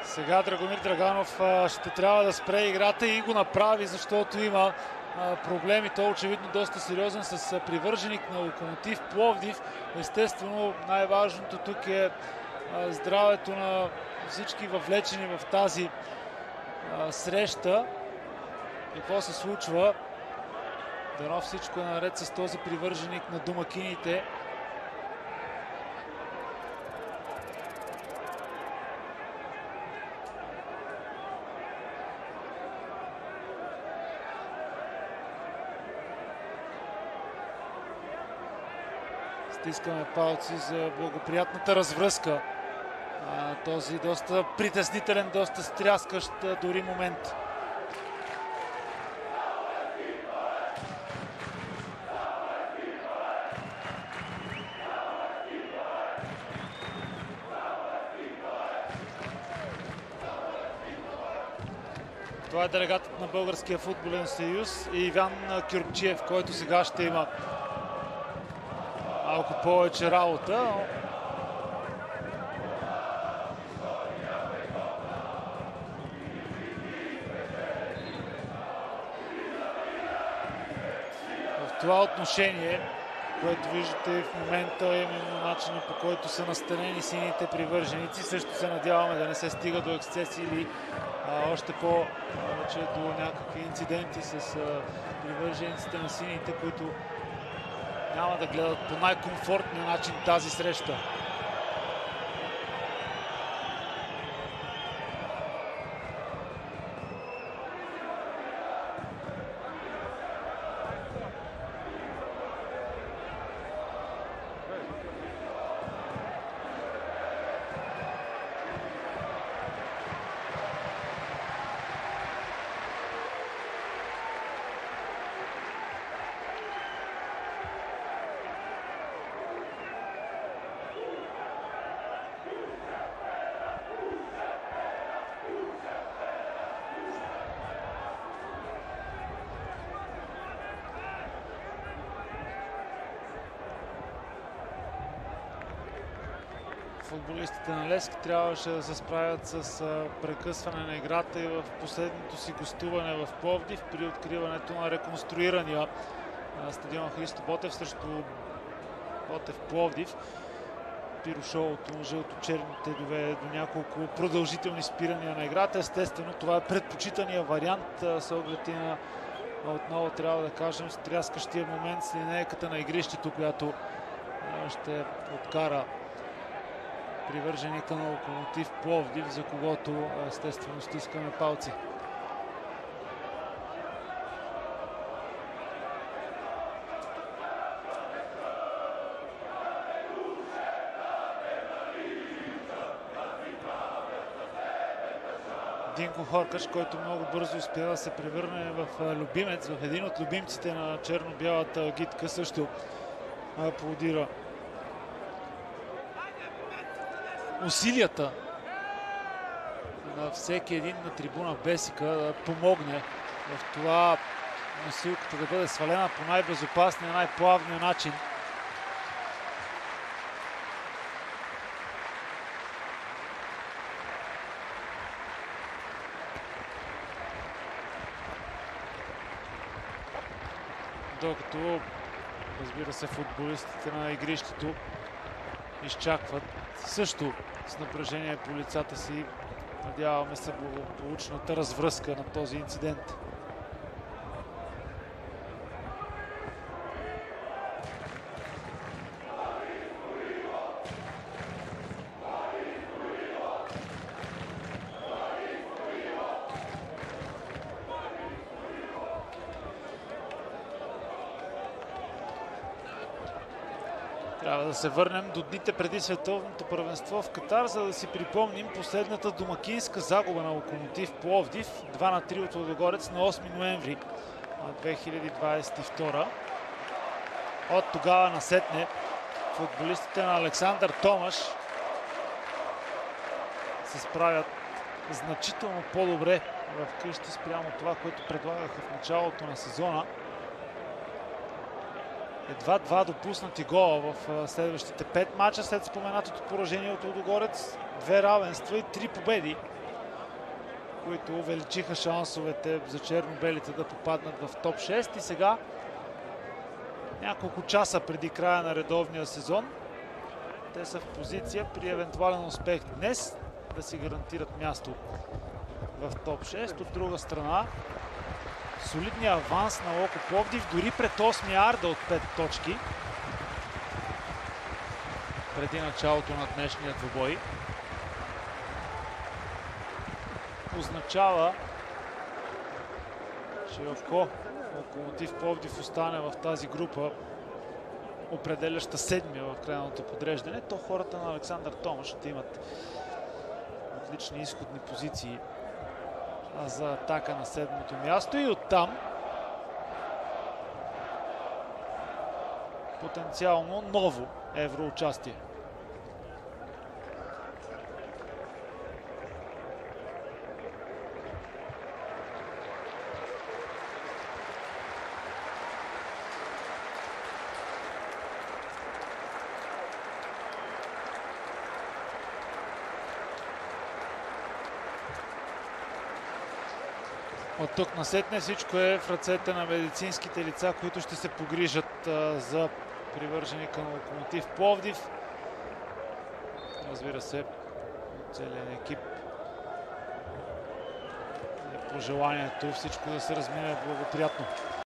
Сега Драгомир Драганов ще трябва да спре играта и го направи, защото има проблеми. Той очевидно доста сериозен с привърженик на Локомотив Пловдив. Естествено, най-важното тук е здравето на всички въвлечени в тази среща. Какво се случва? Дано всичко е наред с този привърженик на домакините. Стискаме палци за благоприятната развръзка. Този доста притеснителен, доста стряскащ дори момент. Това е делегатът на Българския футболен съюз и Иван Кюркчиев, който сега ще има малко повече работа. В това отношение, което виждате в момента, е именно начинът, по който са настанени сините привърженици. Също се надяваме да не се стига до ексцеси или още повече до някакви инциденти с привържениците на сините, които няма да гледат по най-комфортния начин тази среща. Футболистите на Левски трябваше да се справят с прекъсване на играта и в последното си гостуване в Пловдив при откриването на реконструирания стадион Христо Ботев срещу Ботев Пловдив. Пирошоуто на жълто-черните доведе до няколко продължителни спирания на играта. Естествено, това е предпочитания вариант с оглед и на, отново трябва да кажем, стряскащия момент с линейката на игрището, която ще откара привърженика на Локомотив Пловдив, за когото естествено стискаме палци. Динко Хоркаш, който много бързо успява да се превърне в любимец, в един от любимците на черно-бялата агитка, също аплодира усилията на всеки един на трибуна Бесика да помогне в това носилката да бъде свалена по най-безопасния, най-плавния начин. Докато, разбира се, футболистите на игрището изчакват също с напрежение по лицата си. Надяваме се благополучната развръзка на този инцидент. Трябва да се върнем до дните преди световното първенство в Катар, за да си припомним последната домакинска загуба на Локомотив Пловдив 2-3 от Лудогорец на 8 ноември 2022. От тогава насетне футболистите на Александър Томаш се справят значително по-добре в къщи спрямо това, което предлагаха в началото на сезона. Едва 2 допуснати гола в следващите 5 мача след споменатото поражение от Лудогорец, 2 равенства и 3 победи които увеличиха шансовете за черно-белите да попаднат в топ 6. И сега, няколко часа преди края на редовния сезон, те са в позиция при евентуален успех днес да си гарантират място в топ 6. От друга страна, солидният аванс на Локо Пловдив, дори пред 8-я Арда от 5 точки преди началото на днешния двубой, означава, че ако Локомотив Пловдив остане в тази група, определяща седмия в крайното подреждане, то хората на Александър Томаш ще имат отлични изходни позиции за атака на седмото място и оттам потенциално ново евроучастие. От тук насетне всичко е в ръцете на медицинските лица, които ще се погрижат за привържени към Локомотив Пловдив. Разбира се, целият екип е пожеланието всичко да се размине благоприятно.